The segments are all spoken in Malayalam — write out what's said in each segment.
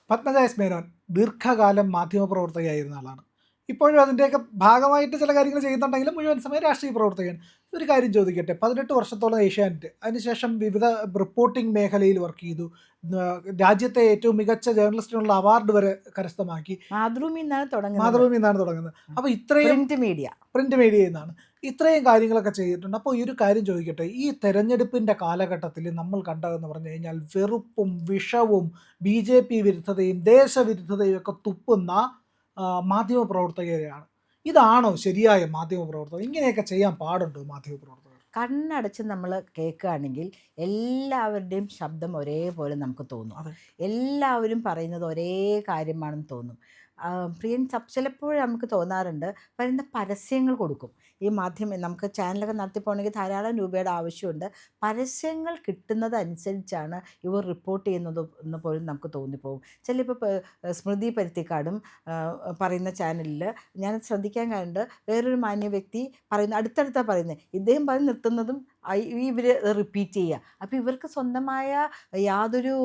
പത്മജ എസ് മേനോൻ ദീർഘകാലം മാധ്യമപ്രവർത്തകയായിരുന്ന ആളാണ്. ഇപ്പോഴും അതിൻ്റെയൊക്കെ ഭാഗമായിട്ട് ചില കാര്യങ്ങൾ ചെയ്യുന്നുണ്ടെങ്കിലും മുഴുവൻ സമയം രാഷ്ട്രീയ പ്രവർത്തകൻ. ഒരു കാര്യം ചോദിക്കട്ടെ, 18 വർഷത്തോളം ഏഷ്യാനെറ്റ്, അതിനുശേഷം വിവിധ റിപ്പോർട്ടിംഗ് മേഖലയിൽ വർക്ക് ചെയ്തു. രാജ്യത്തെ ഏറ്റവും മികച്ച ജേർണലിസ്റ്റിനുള്ള അവാർഡ് വരെ കരസ്ഥമാക്കി. മാതൃഭൂമി എന്നാണ് തുടങ്ങുന്നത്. മാതൃഭൂമി എന്നാണ് തുടങ്ങുന്നത്. അപ്പോൾ ഇത്രയും പ്രിന്റ് മീഡിയ എന്നാണ്, ഇത്രയും കാര്യങ്ങളൊക്കെ ചെയ്തിട്ടുണ്ട്. അപ്പോൾ ഈ ഒരു കാര്യം ചോദിക്കട്ടെ, ഈ തെരഞ്ഞെടുപ്പിൻ്റെ കാലഘട്ടത്തിൽ നമ്മൾ കണ്ടതെന്ന് പറഞ്ഞു കഴിഞ്ഞാൽ വെറുപ്പും വിഷവും BJP വിരുദ്ധതയും ദേശവിരുദ്ധതയും ഒക്കെ തുപ്പുന്ന മാധ്യമപ്രവർത്തകരെയാണ്. ഇതാണോ ശരിയായ മാധ്യമപ്രവർത്തകർ? ഇങ്ങനെയൊക്കെ ചെയ്യാൻ പാടുണ്ടോ മാധ്യമപ്രവർത്തകർ? കണ്ണടച്ച് നമ്മൾ കേൾക്കുകയാണെങ്കിൽ എല്ലാവരുടെയും ശബ്ദം ഒരേപോലെ നമുക്ക് തോന്നും. എല്ലാവരും പറയുന്നത് ഒരേ കാര്യമാണെന്ന് തോന്നും. പ്രിയൻ ചിലപ്പോഴും നമുക്ക് തോന്നാറുണ്ട്, വരുന്ന പരസ്യങ്ങൾ കൊടുക്കും ഈ മാധ്യമം. നമുക്ക് ചാനലൊക്കെ നടത്തിപ്പോണെങ്കിൽ ധാരാളം രൂപയുടെ ആവശ്യമുണ്ട്. പരസ്യങ്ങൾ കിട്ടുന്നതനുസരിച്ചാണ് ഇവർ റിപ്പോർട്ട് ചെയ്യുന്നത് എന്ന് പോലും നമുക്ക് തോന്നിപ്പോകും. ചിലപ്പോൾ സ്മൃതി പരുത്തിക്കാടും പറയുന്ന ചാനലിൽ ഞാൻ ശ്രദ്ധിക്കാൻ കണ്ട് വേറൊരു മാന്യ വ്യക്തി പറയുന്ന അടുത്തടുത്താണ് പറയുന്നത്, ഇദ്ദേഹം പറഞ്ഞ് നിർത്തുന്നതും ഇവർ റിപ്പീറ്റ് ചെയ്യുക. അപ്പോൾ ഇവർക്ക് സ്വന്തമായ യാതൊരു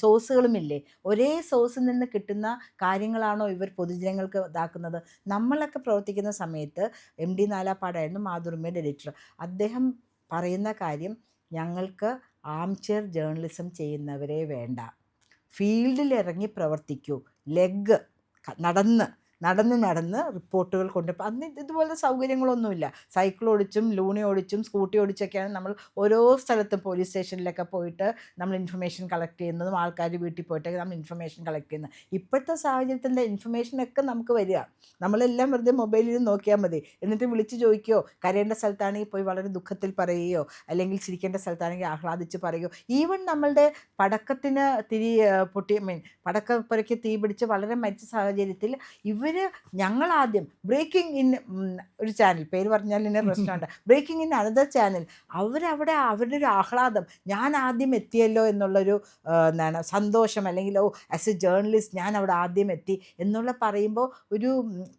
സോഴ്സുകളുമില്ലേ? ഒരേ സോഴ്സിൽ നിന്ന് കിട്ടുന്ന കാര്യങ്ങളാണോ ഇവർ പൊതുജനങ്ങൾക്ക് ഇതാക്കുന്നത്? നമ്മളൊക്കെ പ്രവർത്തിക്കുന്ന സമയത്ത് MD നാലാപ്പാടായിരുന്നു മാതൃഭൂമിയുടെ എഡിറ്റർ. അദ്ദേഹം പറയുന്ന കാര്യം, ഞങ്ങൾക്ക് ആംചെയർ ജേർണലിസം ചെയ്യുന്നവരെ വേണ്ട, ഫീൽഡിൽ ഇറങ്ങി പ്രവർത്തിക്കൂ, ലെഗ് നടന്ന് റിപ്പോർട്ടുകൾ അന്ന് ഇതുപോലത്തെ സൗകര്യങ്ങളൊന്നുമില്ല. സൈക്കിൾ ഓടിച്ചും ലൂണി ഓടിച്ചും സ്കൂട്ടി ഓടിച്ചൊക്കെയാണ് നമ്മൾ ഓരോ സ്ഥലത്തും പോലീസ് സ്റ്റേഷനിലൊക്കെ പോയിട്ട് നമ്മൾ ഇൻഫർമേഷൻ കളക്ട് ചെയ്യുന്നതും ആൾക്കാർ വീട്ടിൽ പോയിട്ടൊക്കെ നമ്മൾ ഇൻഫർമേഷൻ കളക്ട് ചെയ്യുന്നത്. ഇപ്പോഴത്തെ സാഹചര്യത്തിൻ്റെ ഇൻഫർമേഷനൊക്കെ നമുക്ക് വരിക, നമ്മളെല്ലാം വെറുതെ മൊബൈലിൽ നോക്കിയാൽ മതി. എന്നിട്ട് വിളിച്ച് ചോദിക്കുകയോ, കരയേണ്ട സ്ഥലത്താണെങ്കിൽ പോയി വളരെ ദുഃഖത്തിൽ പറയുകയോ, അല്ലെങ്കിൽ ചിരിക്കേണ്ട സ്ഥലത്താണെങ്കിൽ ആഹ്ലാദിച്ച് പറയുകയോ. ഈവൻ നമ്മളുടെ പടക്കത്തിന് പടക്കപ്പുരയ്ക്ക് തീ പിടിച്ച് വളരെ മരിച്ച സാഹചര്യത്തിൽ ഞങ്ങളാദ്യം ബ്രേക്കിംഗ് ഇൻ ഒരു ചാനൽ, പേര് പറഞ്ഞാൽ ഇതിന് പ്രശ്നമുണ്ട്, ബ്രേക്കിംഗ് ഇൻ അനദർ ചാനൽ, അവരുടെ ഒരു ആഹ്ലാദം, ഞാൻ ആദ്യം എത്തിയല്ലോ എന്നുള്ളൊരു സന്തോഷം, അല്ലെങ്കിൽ ആസ് എ ജേർണലിസ്റ്റ് ഞാൻ അവിടെ ആദ്യം എത്തി എന്നുള്ള പറയുമ്പോൾ ഒരു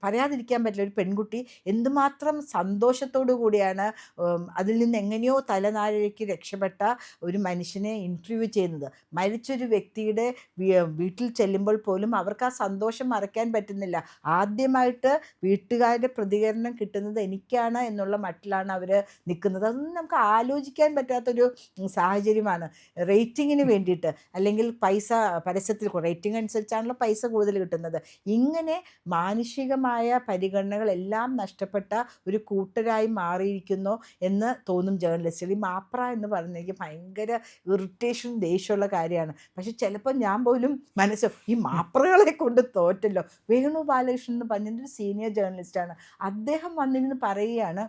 പറയാതിരിക്കാൻ പറ്റില്ല. ഒരു പെൺകുട്ടി എന്തുമാത്രം സന്തോഷത്തോടു കൂടിയാണ് അതിൽ നിന്ന് എങ്ങനെയോ തലനാരിഴയ്ക്ക് രക്ഷപ്പെട്ട ഒരു മനുഷ്യനെ ഇൻ്റർവ്യൂ ചെയ്യുന്നത്. മരിച്ചൊരു വ്യക്തിയുടെ വീട്ടിൽ ചെല്ലുമ്പോൾ പോലും അവർക്ക് ആ സന്തോഷം മറയ്ക്കാൻ പറ്റുന്നില്ല. ആദ്യമായിട്ട് വീട്ടുകാരുടെ പ്രതികരണം കിട്ടുന്നത് എനിക്കാണ് എന്നുള്ള മട്ടിലാണ് അവർ നിൽക്കുന്നത്. അതൊന്നും നമുക്ക് ആലോചിക്കാൻ പറ്റാത്തൊരു സാഹചര്യമാണ്. റേറ്റിങ്ങിന് വേണ്ടിയിട്ട്, അല്ലെങ്കിൽ പൈസ പരസ്യത്തിൽ റേറ്റിംഗ് അനുസരിച്ചാണല്ലോ പൈസ കൂടുതൽ കിട്ടുന്നത്. ഇങ്ങനെ മാനുഷികമായ പരിഗണനകളെല്ലാം നഷ്ടപ്പെട്ട ഒരു കൂട്ടരായി മാറിയിരിക്കുന്നു എന്ന് തോന്നും ജേർണലിസ്റ്റുകൾ. ഈ മാപ്ര എന്ന് പറഞ്ഞാൽ എനിക്ക് ഭയങ്കര ഇറിറ്റേഷൻ ദേഷ്യമുള്ള കാര്യമാണ്. പക്ഷെ ചിലപ്പോൾ ഞാൻ പോലും ഈ മാപ്രകളെ കൊണ്ട് തോറ്റല്ലോ. വേണു ബാലകൃഷ്ണൻ എന്ന് പറഞ്ഞൊരു സീനിയർ ജേർണലിസ്റ്റാണ്. അദ്ദേഹം വന്നിരുന്ന് പറയുകയാണ്,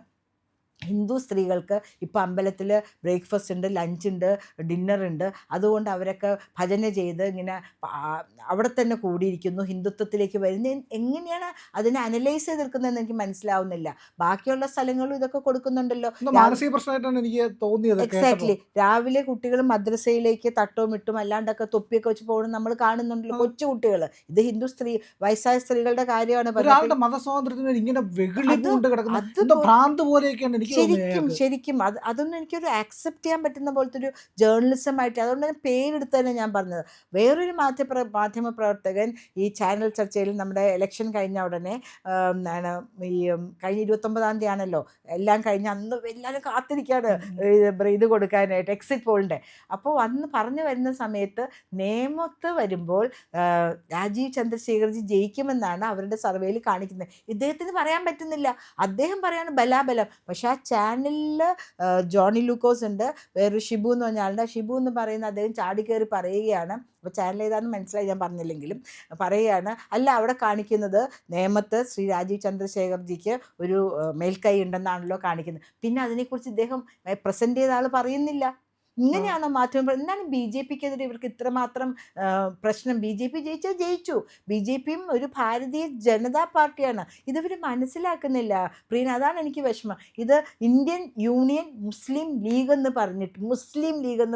ഹിന്ദു സ്ത്രീകൾക്ക് ഇപ്പോൾ അമ്പലത്തിൽ ബ്രേക്ക്ഫാസ്റ്റ് ഉണ്ട്, ലഞ്ചുണ്ട്, ഡിന്നറുണ്ട്, അതുകൊണ്ട് അവരൊക്കെ ഭജന ചെയ്ത് ഇങ്ങനെ അവിടെ തന്നെ കൂടിയിരിക്കുന്നു, ഹിന്ദുത്വത്തിലേക്ക് വരുന്ന. എങ്ങനെയാണ് അതിനെ അനലൈസ് ചെയ്തെടുക്കുന്നതെന്ന് എനിക്ക് മനസ്സിലാവുന്നില്ല. ബാക്കിയുള്ള സ്ഥലങ്ങളും ഇതൊക്കെ കൊടുക്കുന്നുണ്ടല്ലോ. മാനസിക പ്രശ്നമായിട്ടാണ് എനിക്ക് തോന്നിയത്. എക്സാക്ട്ലി. രാവിലെ കുട്ടികൾ മദ്രസയിലേക്ക് തട്ടവും ഇട്ടും അല്ലാണ്ടൊക്കെ തൊപ്പിയൊക്കെ വെച്ച് പോകുന്നത് നമ്മൾ കാണുന്നുണ്ടല്ലോ, കൊച്ചു കുട്ടികൾ. ഇത് ഹിന്ദു വയസ്സായ സ്ത്രീകളുടെ കാര്യമാണ്. മതസ്വാതന്ത്ര്യത്തിന് ഇങ്ങനെ ഭ്രാന്ത് പോലെയൊക്കെയാണ് ശരിക്കും അതൊന്നും എനിക്കൊരു ആക്സെപ്റ്റ് ചെയ്യാൻ പറ്റുന്ന പോലത്തെ ഒരു ജേർണലിസമായിട്ട്, അതുകൊണ്ട് തന്നെ പേരെടുത്ത് തന്നെ ഞാൻ പറഞ്ഞത്. വേറൊരു മാധ്യമ പ്രവർത്തകൻ ഈ ചാനൽ ചർച്ചയിൽ, നമ്മുടെ ഇലക്ഷൻ കഴിഞ്ഞ ഉടനെ ഈ കഴിഞ്ഞ 29-ാം തീയതി ആണല്ലോ എല്ലാം കഴിഞ്ഞ്, അന്ന് എല്ലാവരും കാത്തിരിക്കുകയാണ് ഇത് കൊടുക്കാനായിട്ട്, എക്സിറ്റ് പോളിൻ്റെ. അപ്പോൾ അന്ന് പറഞ്ഞു വരുന്ന സമയത്ത് നേമത്ത് വരുമ്പോൾ രാജീവ് ചന്ദ്രശേഖർജി ജയിക്കുമെന്നാണ് അവരുടെ സർവേയിൽ കാണിക്കുന്നത്. ഇദ്ദേഹത്തിന് പറയാൻ പറ്റുന്നില്ല. അദ്ദേഹം പറയാണ് ബലാബലം. പക്ഷെ ആ ചാനലിൽ ജോണി ലൂക്കോസ് ഉണ്ട്, വേറൊരു ഷിബു എന്ന് പറഞ്ഞ ആളുണ്ട്. ഷിബു എന്ന് പറയുന്ന അദ്ദേഹം ചാടിക്കയറി പറയുകയാണ്, അപ്പോൾ ചാനൽ ഏതാണെന്ന് മനസ്സിലായി ഞാൻ പറഞ്ഞില്ലെങ്കിലും, പറയുകയാണ്, അല്ല അവിടെ കാണിക്കുന്നത് നേമത്ത് ശ്രീ രാജീവ് ചന്ദ്രശേഖർജിക്ക് ഒരു മേൽക്കൈ ഉണ്ടെന്നാണല്ലോ കാണിക്കുന്നത്. പിന്നെ അതിനെക്കുറിച്ച് ഇദ്ദേഹം പ്രസൻറ്റ് ചെയ്ത ആൾ പറയുന്നില്ല. ഇങ്ങനെയാണോ മാധ്യമം? എന്താണ് BJPക്കെതിരെ ഇവർക്ക് ഇത്രമാത്രം പ്രശ്നം? BJP ജയിച്ചാൽ ജയിച്ചു. BJPയും ഒരു ഭാരതീയ ജനതാ പാർട്ടിയാണ്. ഇതവർ മനസ്സിലാക്കുന്നില്ല പ്രീന. അതാണ് എനിക്ക് വിഷമം. ഇത് ഇന്ത്യൻ യൂണിയൻ മുസ്ലിം ലീഗ് എന്ന്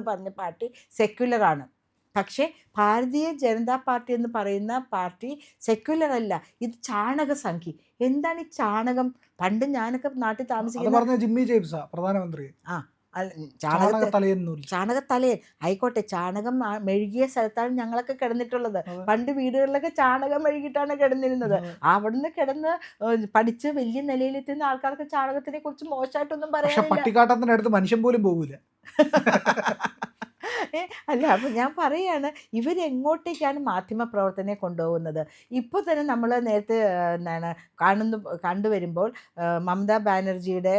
പറഞ്ഞ പാർട്ടി സെക്യുലറാണ്. പക്ഷേ ഭാരതീയ ജനതാ പാർട്ടി എന്ന് പറയുന്ന പാർട്ടി സെക്യുലർ അല്ല. ഇത് ചാണകസംഖി. എന്താണ് ഈ ചാണകം? പണ്ട് ഞാനൊക്കെ നാട്ടിൽ താമസിക്കുന്നത് ജിമ്മി ജെയിംസാ പ്രധാനമന്ത്രി. ചാണകത്തലയൊന്നുമില്ല. ചാണകത്തലയൻ ആയിക്കോട്ടെ, ചാണകം മെഴുകിയ സ്ഥലത്താണ് ഞങ്ങളൊക്കെ കിടന്നിട്ടുള്ളത്. പണ്ട് വീടുകളിലൊക്കെ ചാണകം മെഴുകിയിട്ടാണ് കിടന്നിരുന്നത്. അവിടുന്ന് കിടന്ന് പഠിച്ച് വലിയ നിലയിലെത്തുന്ന ആൾക്കാർക്ക് ചാണകത്തിനെ കുറിച്ച് മോശമായിട്ടൊന്നും പക്ഷെ പറയാനില്ല. പട്ടിക്കാട്ടത്തിനടുത്ത് മനുഷ്യൻ പോലും പോകൂല. അല്ല, അപ്പം ഞാൻ പറയാണ്, ഇവരെങ്ങോട്ടേക്കാണ് മാധ്യമ പ്രവർത്തനെ കൊണ്ടുപോകുന്നത്. ഇപ്പോൾ തന്നെ നമ്മൾ നേരത്തെ കണ്ടുവരുമ്പോൾ മമതാ ബാനർജിയുടെ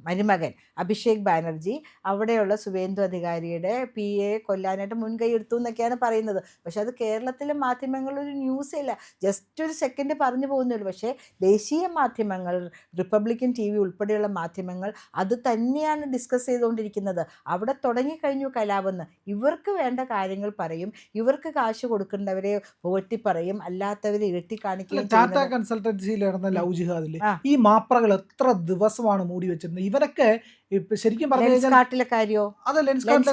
മരുമകൻ അഭിഷേക് ബാനർജി അവിടെയുള്ള സുവേന്ദു അധികാരിയുടെ PA കൊല്ലാനായിട്ട് മുൻകൈ എടുത്തു എന്നൊക്കെയാണ് പറയുന്നത്. പക്ഷെ അത് കേരളത്തിലെ മാധ്യമങ്ങളൊരു ന്യൂസേ ഇല്ല, ജസ്റ്റ് ഒരു സെക്കൻഡ് പറഞ്ഞു പോകുന്നുള്ളൂ. പക്ഷേ ദേശീയ മാധ്യമങ്ങൾ, റിപ്പബ്ലിക്കൻ TV ഉൾപ്പെടെയുള്ള മാധ്യമങ്ങൾ അത് തന്നെയാണ് ഡിസ്കസ് ചെയ്തുകൊണ്ടിരിക്കുന്നത്. അവിടെ തുടങ്ങിക്കഴിഞ്ഞു കലാപെന്ന്. ഇവർക്ക് വേണ്ട കാര്യങ്ങൾ പറയും, ഇവർക്ക് കാശ് കൊടുക്കേണ്ടവരെ പുകഴ്ത്തി പറയും, അല്ലാത്തവരെ ഇരുത്തി കാണിക്കുകയും ടാറ്റ കൺസൾട്ടൻസിയിൽ നടന്ന ലവ് ജിഹാദിൽ ഈ മാപ്രകൾ എത്ര ദിവസമാണ് മൂടി വെച്ചിരുന്നത്. ഇവരൊക്കെ ശരിക്കും പറഞ്ഞു കഴിഞ്ഞാൽ കാട്ടിലെ കാര്യമോ, അത്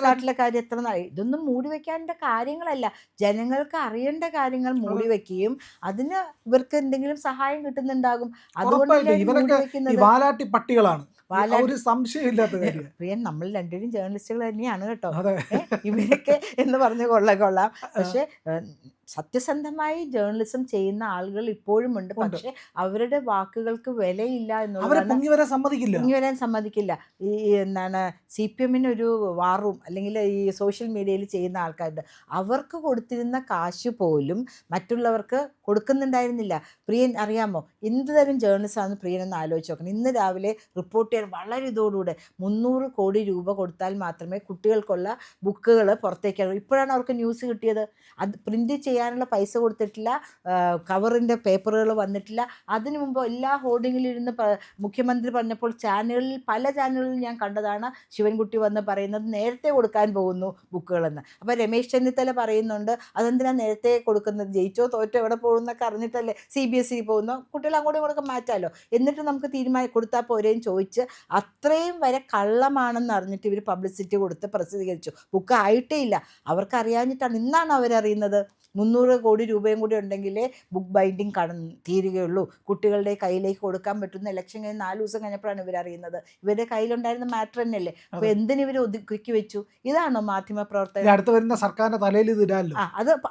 കാട്ടിലെ കാര്യം എത്ര ഇതൊന്നും മൂടി വെക്കാൻ്റെ കാര്യങ്ങളല്ല. ജനങ്ങൾക്ക് അറിയേണ്ട കാര്യങ്ങൾ മൂടി വെക്കുകയും അതിന് ഇവർക്ക് എന്തെങ്കിലും സഹായം കിട്ടുന്നുണ്ടാകും. അതുകൊണ്ട് ഇവരൊക്കെ വാലാട്ടി പട്ടികളാണ്, ഒരു സംശയമില്ലാത്ത കാര്യം. പ്രിയൻ, നമ്മൾ രണ്ടുപേരും ജേർണലിസ്റ്റുകൾ തന്നെയാണ് കേട്ടോ. ഇവരൊക്കെ എന്ന് പറഞ്ഞ് കൊള്ളാം. പക്ഷെ സത്യസന്ധമായി ജേർണലിസം ചെയ്യുന്ന ആളുകൾ ഇപ്പോഴും ഉണ്ട്. പക്ഷെ അവരുടെ വാക്കുകൾക്ക് വിലയില്ല എന്നുള്ളതാണ്. പൊങ്ങി വരാൻ സമ്മതിക്കില്ല. ഈ CPM ഒരു വാറും അല്ലെങ്കിൽ ഈ സോഷ്യൽ മീഡിയയിൽ ചെയ്യുന്ന ആൾക്കാരുണ്ട്. അവർക്ക് കൊടുത്തിരുന്ന കാശ് പോലും മറ്റുള്ളവർക്ക് കൊടുക്കുന്നുണ്ടായിരുന്നില്ല. പ്രിയൻ അറിയാമോ, എന്ത് തരം ജേർണലിസ്റ്റാണെന്ന് പ്രിയൻ ഒന്ന് ആലോചിച്ച് നോക്കണം. ഇന്ന് രാവിലെ റിപ്പോർട്ട് ചെയ്യാൻ വളരെ ഇതോടുകൂടെ 300 കോടി രൂപ കൊടുത്താൽ മാത്രമേ കുട്ടികൾക്കുള്ള ബുക്കുകൾ പുറത്തേക്ക്. ഇപ്പോഴാണ് അവർക്ക് ന്യൂസ് കിട്ടിയത്. അത് പ്രിൻ്റ് ചെയ്യാനുള്ള പൈസ കൊടുത്തിട്ടില്ല, കവറിൻ്റെ പേപ്പറുകൾ വന്നിട്ടില്ല. അതിനു മുമ്പ് എല്ലാ ഹോർഡിങ്ങിലിരുന്ന് മുഖ്യമന്ത്രി പറഞ്ഞപ്പോൾ പല ചാനലുകളിൽ ഞാൻ കണ്ടതാണ് ശിവൻകുട്ടി വന്ന് പറയുന്നത് നേരത്തെ കൊടുക്കാൻ പോകുന്നു ബുക്കുകളെന്ന്. അപ്പോൾ രമേശ് ചെന്നിത്തല പറയുന്നുണ്ട് അതെന്തിനാ നേരത്തെ കൊടുക്കുന്നത്, ജയിച്ചോ തോറ്റോ എവിടെ പോകുന്നൊക്കെ അറിഞ്ഞിട്ടല്ലേ CBSE പോകുന്നു, കുട്ടികൾ അങ്ങോട്ടും ഇങ്ങോട്ടൊക്കെ മാറ്റാമല്ലോ, എന്നിട്ട് നമുക്ക് കൊടുത്താൽ പോരെയും ചോദിച്ച് അത്രയും വരെ കള്ളമാണെന്ന് അറിഞ്ഞിട്ട് ഇവർ പബ്ലിസിറ്റി കൊടുത്ത് പ്രസിദ്ധീകരിച്ചു. ബുക്ക് ആയിട്ടേ ഇല്ല. അവർക്കറിയാഞ്ഞിട്ടാണ്. ഇന്നാണ് അവരറിയുന്നത് 300 കോടി രൂപയും കൂടി ഉണ്ടെങ്കിലേ ബുക്ക് ബൈൻഡിങ് തീരുകയുള്ളൂ, കുട്ടികളുടെ കയ്യിലേക്ക് കൊടുക്കാൻ പറ്റുന്ന. ഇലക്ഷൻ കഴിഞ്ഞ് 4 ദിവസം കഴിഞ്ഞപ്പോഴാണ് ഇവരറിയുന്നത്. ഇവരുടെ കയ്യിലുണ്ടായിരുന്ന മാറ്റർ തന്നെയല്ലേ. അപ്പോൾ എന്തിനു ഇവർ ഒതുക്കി വെച്ചു? ഇതാണോ മാധ്യമ പ്രവർത്തകർ? അടുത്ത് വരുന്ന സർക്കാരിന്റെ തലയിൽ ഇത് ഇടാല്ലോ.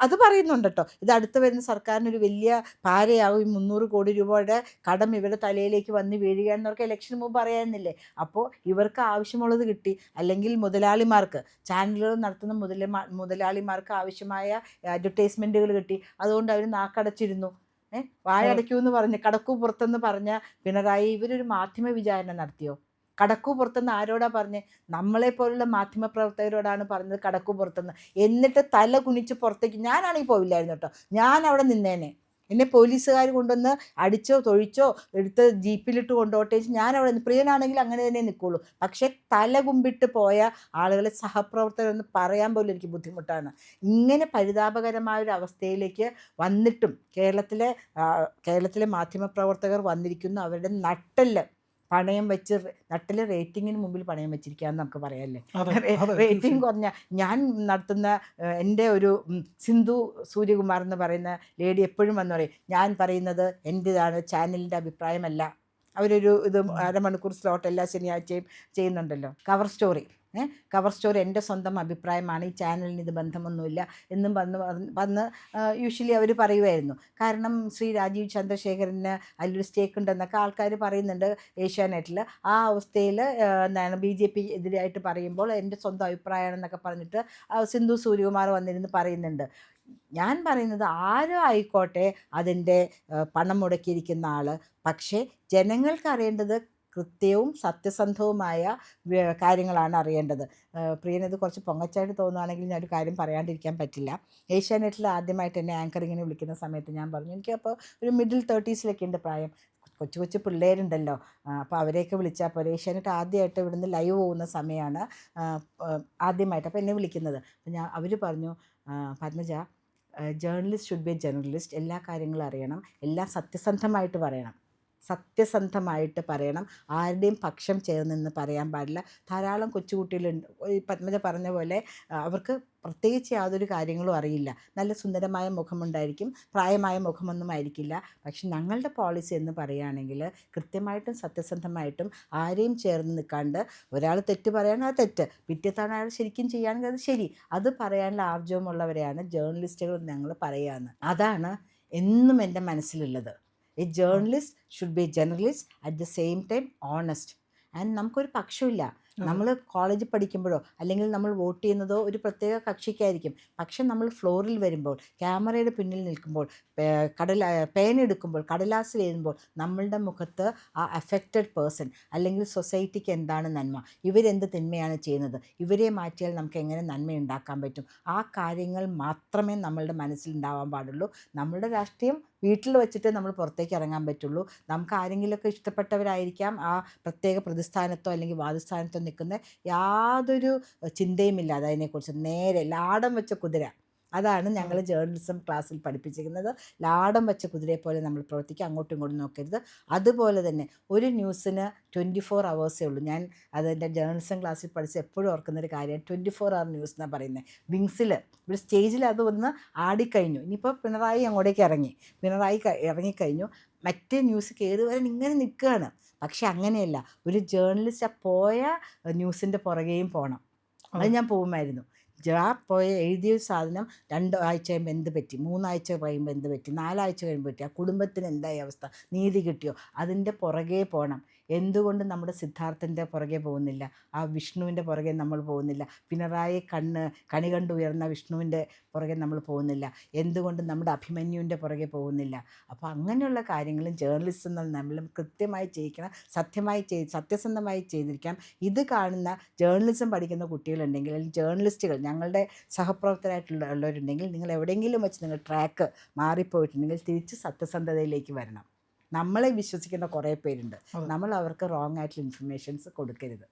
അത് പറയുന്നുണ്ട് കേട്ടോ. ഇത് അടുത്ത് വരുന്ന സർക്കാരിന് ഒരു വലിയ പാരയാവും. 300 കോടി രൂപയുടെ കടം ഇവരുടെ തലയിലേക്ക് വന്ന് വീഴുക എന്നവർക്ക് ഇലക്ഷന് മുമ്പ് അറിയാമെന്നില്ലേ. അപ്പോൾ ഇവർക്ക് ആവശ്യമുള്ളത് കിട്ടി. അല്ലെങ്കിൽ മുതലാളിമാർക്ക്, ചാനലുകൾ നടത്തുന്ന മുതലാളിമാർക്ക് ആവശ്യമായ അഡ്വർടൈസ്മെൻറ്റുകൾ കിട്ടി. അതുകൊണ്ട് അവർ നാക്കടച്ചിരുന്നു. വായടയ്ക്കൂന്ന് പറഞ്ഞ് കടക്കൂ പുറത്തെന്ന് പറഞ്ഞ പിണറായി ഇവരൊരു മാധ്യമ വിചാരണ നടത്തിയോ? കടക്കൂ പുറത്തെന്ന് ആരോടാ പറഞ്ഞ്? നമ്മളെപ്പോലുള്ള മാധ്യമ പ്രവർത്തകരോടാണ് പറഞ്ഞത് കടക്കൂ പുറത്തെന്ന്. എന്നിട്ട് തല കുനിച്ച് പുറത്തേക്ക് ഞാനാണെങ്കിൽ പോവില്ലായിരുന്നു കേട്ടോ. ഞാൻ അവിടെ നിന്നേനെ. എന്നെ പോലീസുകാർ കൊണ്ടുവന്ന് അടിച്ചോ തൊഴിച്ചോ എടുത്ത് ജീപ്പിലിട്ട് കൊണ്ടുപോട്ടെ, ഞാൻ അവിടെ നിന്ന്. പ്രിയനാണെങ്കിൽ അങ്ങനെ തന്നെ നിൽക്കുള്ളൂ. പക്ഷേ തല കുമ്പിട്ട് പോയ ആളുകളെ സഹപ്രവർത്തകരെന്ന് പറയാൻ പോലും എനിക്ക് ബുദ്ധിമുട്ടാണ്. ഇങ്ങനെ പരിതാപകരമായൊരു അവസ്ഥയിലേക്ക് വന്നിട്ടും കേരളത്തിലെ മാധ്യമപ്രവർത്തകർ വന്നിരിക്കുന്നു. അവരുടെ നട്ടെല്ല് പണയം വെച്ച്, നട്ടിലെ റേറ്റിങ്ങിന് മുമ്പിൽ പണയം വെച്ചിരിക്കുകയെന്ന് നമുക്ക് പറയാമല്ലേ. റേറ്റിംഗ് കുറഞ്ഞ ഞാൻ നടത്തുന്ന എൻ്റെ ഒരു സിന്ധു സൂര്യകുമാർ എന്ന് പറയുന്ന ലേഡി എപ്പോഴും വന്ന് പറയും, ഞാൻ പറയുന്നത് എൻ്റേതാണ്, ചാനലിൻ്റെ അഭിപ്രായമല്ല. അവരൊരു അരമണിക്കൂർ സ്ലോട്ട് എല്ലാ ശനിയാഴ്ചയും ചെയ്യുന്നുണ്ടല്ലോ. കവർ സ്റ്റോറി എൻ്റെ സ്വന്തം അഭിപ്രായമാണ്, ഈ ചാനലിന് ഇത് ബന്ധമൊന്നുമില്ല എന്നും വന്ന് യൂഷ്വലി അവർ പറയുമായിരുന്നു. കാരണം ശ്രീ രാജീവ് ചന്ദ്രശേഖരന് അതിലൊരു സ്റ്റേക്ക് ഉണ്ടെന്നൊക്കെ ആൾക്കാർ പറയുന്നുണ്ട് ഏഷ്യാനെറ്റിൽ. ആ അവസ്ഥയിൽ BJP എതിരായിട്ട് പറയുമ്പോൾ എൻ്റെ സ്വന്തം അഭിപ്രായമാണെന്നൊക്കെ പറഞ്ഞിട്ട് സിന്ധു സൂര്യകുമാർ വന്നിരുന്ന് പറയുന്നുണ്ട്. ഞാൻ പറയുന്നത് ആരും ആയിക്കോട്ടെ അതിൻ്റെ പണം മുടക്കിയിരിക്കുന്ന ആൾ, പക്ഷേ ജനങ്ങൾക്ക് അറിയേണ്ടത് കൃത്യവും സത്യസന്ധവുമായ കാര്യങ്ങളാണ് അറിയേണ്ടത്. പ്രിയനത് കുറച്ച് പൊങ്ങച്ചായിട്ട് തോന്നുകയാണെങ്കിൽ ഞാനൊരു കാര്യം പറയാണ്ടിരിക്കാൻ പറ്റില്ല. ഏഷ്യാനെറ്റിൽ ആദ്യമായിട്ട് എന്നെ ആങ്കറിങ്ങിന് വിളിക്കുന്ന സമയത്ത് ഞാൻ പറഞ്ഞു, എനിക്കപ്പോൾ ഒരു മിഡിൽ 30s ഉണ്ട് പ്രായം. കൊച്ചു പിള്ളേരുണ്ടല്ലോ, അപ്പോൾ അവരെയൊക്കെ വിളിച്ചാൽ പോലെ. ഏഷ്യാനെറ്റ് ആദ്യമായിട്ട് ഇവിടുന്ന് ലൈവ് പോകുന്ന സമയമാണ് ആദ്യമായിട്ട് അപ്പോൾ എന്നെ വിളിക്കുന്നത്. അപ്പോൾ അവർ പറഞ്ഞു, Padmaja, journalist should be A journalist, എല്ലാ കാര്യങ്ങളും അറിയണം, എല്ലാം സത്യസന്ധമായിട്ട് പറയണം. സത്യസന്ധമായിട്ട് പറയണം. ആരുടെയും പക്ഷം ചേർന്നെന്ന് പറയാൻ പാടില്ല. ധാരാളം കൊച്ചുകുട്ടികളുണ്ട്. ഈ പത്മജ പറഞ്ഞ പോലെ അവർക്ക് പ്രത്യേകിച്ച് യാതൊരു കാര്യങ്ങളും അറിയില്ല. നല്ല സുന്ദരമായ മുഖമുണ്ടായിരിക്കും, പ്രായമായ മുഖമൊന്നും ആയിരിക്കില്ല. പക്ഷെ ഞങ്ങളുടെ പോളിസി എന്ന് പറയുകയാണെങ്കിൽ കൃത്യമായിട്ടും സത്യസന്ധമായിട്ടും ആരെയും ചേർന്ന് നിൽക്കാണ്ട്, ഒരാൾ തെറ്റ് പറയാൻ അത് തെറ്റ്, പിറ്റേത്താണ് അയാൾ ശരിക്കും ചെയ്യുകയാണെങ്കിൽ അത് ശരി, അത് പറയാനുള്ള ആർജവമുള്ളവരെയാണ് ജേർണലിസ്റ്റുകൾ ഞങ്ങൾ പറയുകയെന്ന്. അതാണ് എന്നും എൻ്റെ മനസ്സിലുള്ളത്. A journalist should be journalist at the same time honest. And നമുക്കൊരു പക്ഷമില്ല. നമ്മൾ കോളേജിൽ പഠിക്കുമ്പോഴോ അല്ലെങ്കിൽ നമ്മൾ വോട്ട് ചെയ്യുന്നതോ ഒരു പ്രത്യേക കക്ഷിക്കായിരിക്കും. പക്ഷെ നമ്മൾ ഫ്ലോറിൽ വരുമ്പോൾ, ക്യാമറയുടെ പിന്നിൽ നിൽക്കുമ്പോൾ, പേനെടുക്കുമ്പോൾ, കടലാസിൽ എഴുതുമ്പോൾ നമ്മളുടെ മുഖത്ത് ആ അഫക്റ്റഡ് പേഴ്സൺ അല്ലെങ്കിൽ സൊസൈറ്റിക്ക് എന്താണ് നന്മ, ഇവരെന്ത് തിന്മയാണ് ചെയ്യുന്നത്, ഇവരെ മാറ്റിയാൽ നമുക്ക് എങ്ങനെ നന്മ ഉണ്ടാക്കാൻ പറ്റും, ആ കാര്യങ്ങൾ മാത്രമേ നമ്മളുടെ മനസ്സിലുണ്ടാവാൻ പാടുള്ളൂ. നമ്മളുടെ രാഷ്ട്രീയം വീട്ടിൽ വെച്ചിട്ട് നമ്മൾ പുറത്തേക്ക് ഇറങ്ങാൻ പറ്റുള്ളൂ. നമുക്ക് ആരെങ്കിലുമൊക്കെ ഇഷ്ടപ്പെട്ടവരായിരിക്കാം ആ പ്രത്യേക പ്രതിസ്ഥാനത്തോ അല്ലെങ്കിൽ വാദസ്ഥാനത്തോ നിൽക്കുന്ന, യാതൊരു ചിന്തയുമില്ലാതെ അതിനെക്കുറിച്ച് നേരെ ലാടം വെച്ച കുതിര. അതാണ് ഞങ്ങൾ ജേർണലിസം ക്ലാസ്സിൽ പഠിപ്പിച്ചിരിക്കുന്നത്. ലാടം വെച്ച കുതിരയെ പോലെ നമ്മൾ പ്രവർത്തിക്കുക, അങ്ങോട്ടും ഇങ്ങോട്ടും നോക്കരുത്. അതുപോലെ തന്നെ ഒരു ന്യൂസിന് 24 hours ഉള്ളൂ. ഞാൻ അതെൻ്റെ ജേർണലിസം ക്ലാസ്സിൽ പഠിച്ച് എപ്പോഴും ഓർക്കുന്നൊരു കാര്യമാണ് 24 hour ന്യൂസ് എന്നാണ് പറയുന്നത്. വിങ്സിൽ ഒരു സ്റ്റേജിൽ അത് ഒന്ന് ആടിക്കഴിഞ്ഞു, ഇനിയിപ്പോൾ പിണറായി അങ്ങോട്ടേക്ക് ഇറങ്ങിക്കഴിഞ്ഞു, മറ്റേ ന്യൂസ് കയറി വരാൻ ഇങ്ങനെ നിൽക്കുകയാണ്. പക്ഷെ അങ്ങനെയല്ല, ഒരു ജേർണലിസ്റ്റ് ആ പോയ ന്യൂസിൻ്റെ പുറകെയും പോകണം. അത് ഞാൻ പോകുമായിരുന്നു. പോയ എഴുതിയ സാധനം 2 ആഴ്ച കഴിയുമ്പോൾ എന്ത് പറ്റി, 3 ആഴ്ച കഴിയുമ്പോൾ എന്ത് പറ്റി, 4 ആഴ്ച കഴിയുമ്പോൾ പറ്റി, ആ കുടുംബത്തിന് എന്തായി അവസ്ഥ, നീതി കിട്ടിയോ, അതിൻ്റെ പുറകെ പോകണം. എന്തുകൊണ്ട് നമ്മുടെ സിദ്ധാർത്ഥൻ്റെ പുറകെ പോകുന്നില്ല, ആ വിഷ്ണുവിൻ്റെ പുറകെ നമ്മൾ പോകുന്നില്ല, പിണറായി കണി കണ്ട് ഉയർന്ന വിഷ്ണുവിൻ്റെ പുറകെ നമ്മൾ പോകുന്നില്ല, എന്തുകൊണ്ട് നമ്മുടെ അഭിമന്യുവിൻ്റെ പുറകെ പോകുന്നില്ല? അപ്പോൾ അങ്ങനെയുള്ള കാര്യങ്ങളും ജേർണലിസം നമ്മൾ കൃത്യമായി ചെയ്യിക്കണം, സത്യസന്ധമായി ചെയ്തിരിക്കണം. ഇത് കാണുന്ന ജേർണലിസം പഠിക്കുന്ന കുട്ടികളുണ്ടെങ്കിൽ, അല്ലെങ്കിൽ ജേർണലിസ്റ്റുകൾ ഞങ്ങളുടെ സഹപ്രവർത്തകരായിട്ടുള്ളവരുണ്ടെങ്കിൽ, നിങ്ങൾ എവിടെയെങ്കിലും വെച്ച് നിങ്ങൾ ട്രാക്ക് മാറിപ്പോയിട്ടുണ്ടെങ്കിൽ തിരിച്ച് സത്യസന്ധതയിലേക്ക് വരണം. നമ്മളെ വിശ്വസിക്കുന്ന കുറേ പേരുണ്ട്, നമ്മൾ അവർക്ക് റോങ് ആയിട്ടുള്ള ഇൻഫർമേഷൻസ് കൊടുക്കരുത്.